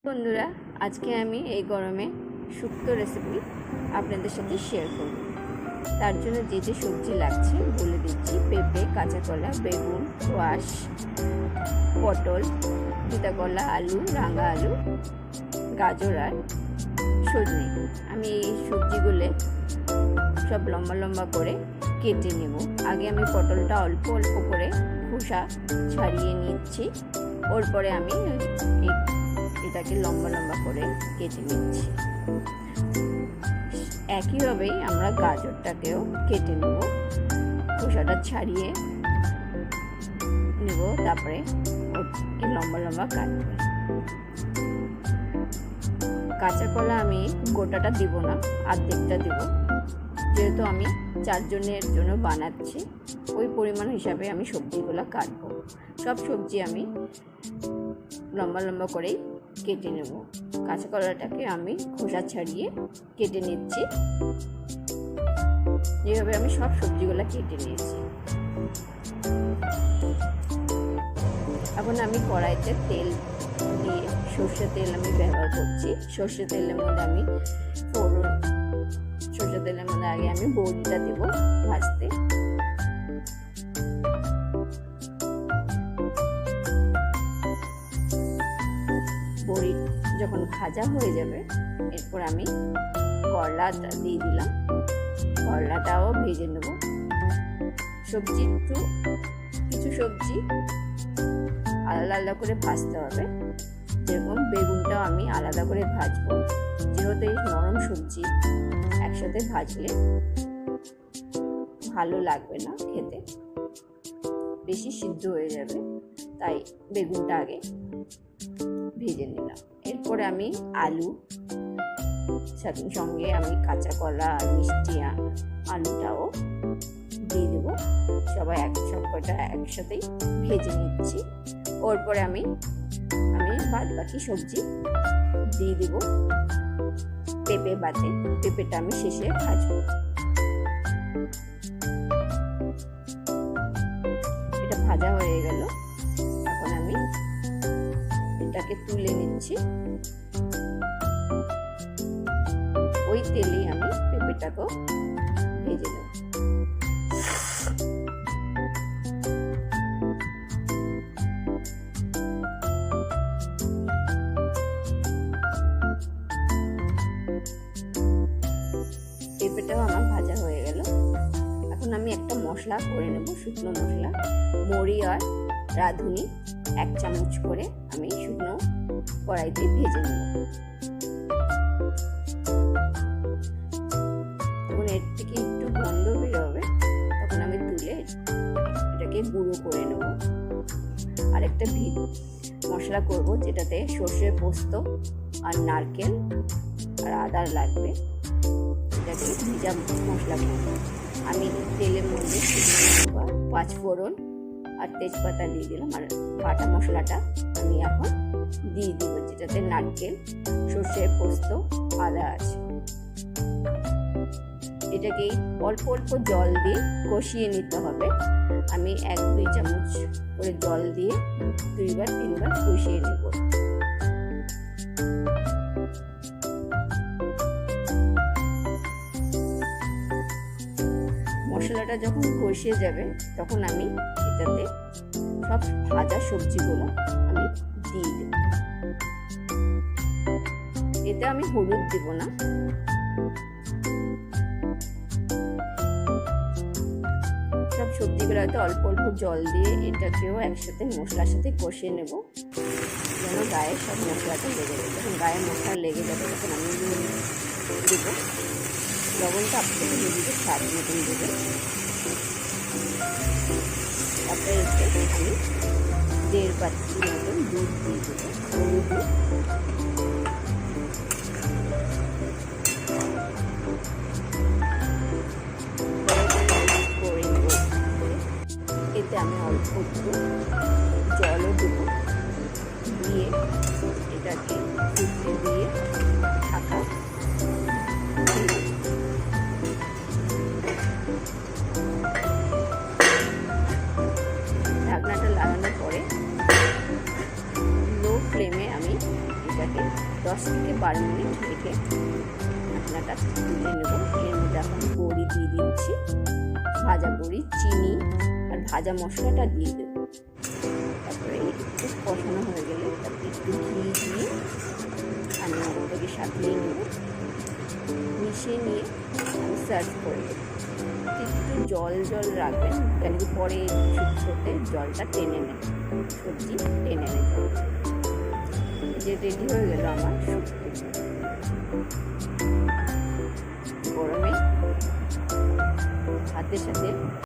বন্ধুরা, আজকে আমি এই গরমে শুক্তো রেসিপি আপনাদের সাথে শেয়ার করব। তার জন্য যে যে সবজি লাগছে বলে দিচ্ছি: পেঁপে, কাঁচা কলা, বেগুন, কোয়াশ, পটল, সীতাকলা, আলু, রাঙা আলু, গাজর আর সজনে। আমি এই সবজিগুলো সব লম্বা লম্বা করে কেটে নেব। আগে আমি পটলটা অল্প অল্প করে খোসা ছাড়িয়ে নিচ্ছি। ওর পরে আমি এটাকে লম্বা লম্বা করে কেটে নিচ্ছি। একইভাবেই আমরা গাজরটাকেও কেটে নেব, খোসাটা ছাড়িয়ে নেব, তারপরে ওকে লম্বা লম্বা কাটবো। কাঁচা কলা আমি গোটাটা দিব না, অর্ধেকটা দিব, যেহেতু আমি 4 জনের জন্য বানাচ্ছি। ওই পরিমাণ হিসাবে আমি সবজিগুলো কাটবো। সব সবজি আমি লম্বা লম্বা করেই কেটে নেব। কাঁচা কলাটাকে আমি খোসা ছাড়িয়ে কেটে নিচ্ছি। যেভাবে আমি সব সবজিগুলো কেটে নিয়েছি। এখন আমি কড়াইতে তেল দিয়ে, সর্ষে তেল আমি ব্যবহার করছি। সর্ষে তেলের মধ্যে আমি সর্ষে তেলের মধ্যে আগে আমি বড়িটা দেব ভাজতে। বড়ি যখন ভাজা হয়ে যাবে, এরপর আমি করলাটা দিয়ে দিলাম। করলাটাও ভেজে নেব। কিছু সবজি আলাদা আলাদা করে ভাজতে হবে। যেরকম বেগুনটাও আমি আলাদা করে ভাজবো, যেহেতু এই নরম সবজি একসাথে ভাজলে ভালো লাগবে না খেতে, বেশি সিদ্ধ হয়ে যাবে। তাই বেগুনটা আগে ভেজে নিলাম। এরপরে আমি আলু সঙ্গে আমি কাঁচা কলা আর মিষ্টি আলুটাও দিয়ে দেবো। সব কটা একসাথেই ভেজে নিচ্ছি। ওর পরে আমি বাদ বাকি সবজি দিয়ে দেবো পেঁপে বাদে। পেঁপেটা আমি শেষে ভাজবো। এটা ভাজা হয়ে গেল। এখন আমি এটাকে তুলে নিচ্ছি। ওই তেলেই আমি পেঁপেটাকেও ভেজে নেব। পেঁপেটাও আমার ভাজা হয়ে গেল। এখন আমি একটা মশলা করে নেব, শুকনো মশলা। মরি আর রাঁধুনি 1 চামচ করে আমি শুকনো কড়াইতে ভেজে নেব। তখন এর থেকে একটু গন্ধ বেরোবে, তখন আমি তুলে এটাকে গুঁড়ো করে নেব। আর একটা মশলা করব, যেটাতে সর্ষে পোস্ত আর নারকেল আর আদা লাগবে। এটাকে ভিজা মশলা করব। আমি তেলের মধ্যে শুকনো লঙ্কা, 5 ফোড়ন আর তেজপাতা দিয়ে দিলাম। আর বাটা মশলাটা আমি এখন দিয়ে দিব, যেটাতে নারকেল, সর্ষে পোস্ত, আদা আছে। এটাকে অল্প অল্প জল দিয়ে কষিয়ে নিতে হবে। আমি 1-2 চামচ করে জল দিয়ে 2-3 বার কষিয়ে নেব। মশলাটা যখন কষিয়ে যাবে, তখন আমি এটাতে সব ভাজা সবজিগুলো আমি দিয়ে দেব। এতে আমি হলুদ দিব না। সব সবজিগুলো হয়তো অল্প অল্প জল দিয়ে এটাকেও একসাথে মশলার সাথে কষিয়ে নেব, যেন গায়ে সব মশলাটা লেগে যাবে। যখন গায়ে মশলা লেগে যাবে, তখন আমি দেবো লবণটা আপনাকে নিজেকে স্বাদ মতন দেবে। তারপরে এতে আমি 1.5 বাটি মতন দুধ দিয়ে দেবো, গরুর দুধ। করে নেব। এতে আমি অল্প একটু জলও দেবো, দিয়ে এটাকে ফুটতে দিয়ে ঢাকা। ঢাকনাটা লাগানোর পরে লো ফ্লেমে আমি এটাকে 10 থেকে 12 মিনিট রেখে ঢাকনাটা তুলে নেব। এর মধ্যে এখন বড়ি দিয়ে দিচ্ছি, ভাজা বড়ি, চিনি আর ভাজা মশলাটা দিয়ে দেবো। তারপরে একটু কষানো হয়ে গেলে তারপরে একটু ঘি দিয়ে আমি ওটাকে সাজিয়ে নেব। মিশিয়ে নিয়ে আমি সার্ভ করে দেবো। একটু জল জল রাখবেন, কেন কি পরে শুক্তোতে জলটা টেনে নেয়, সবজি টেনে নেয় জল। যে রেডি হয়ে গেল আমার শুক্তো। গরমে ভাতের সাথে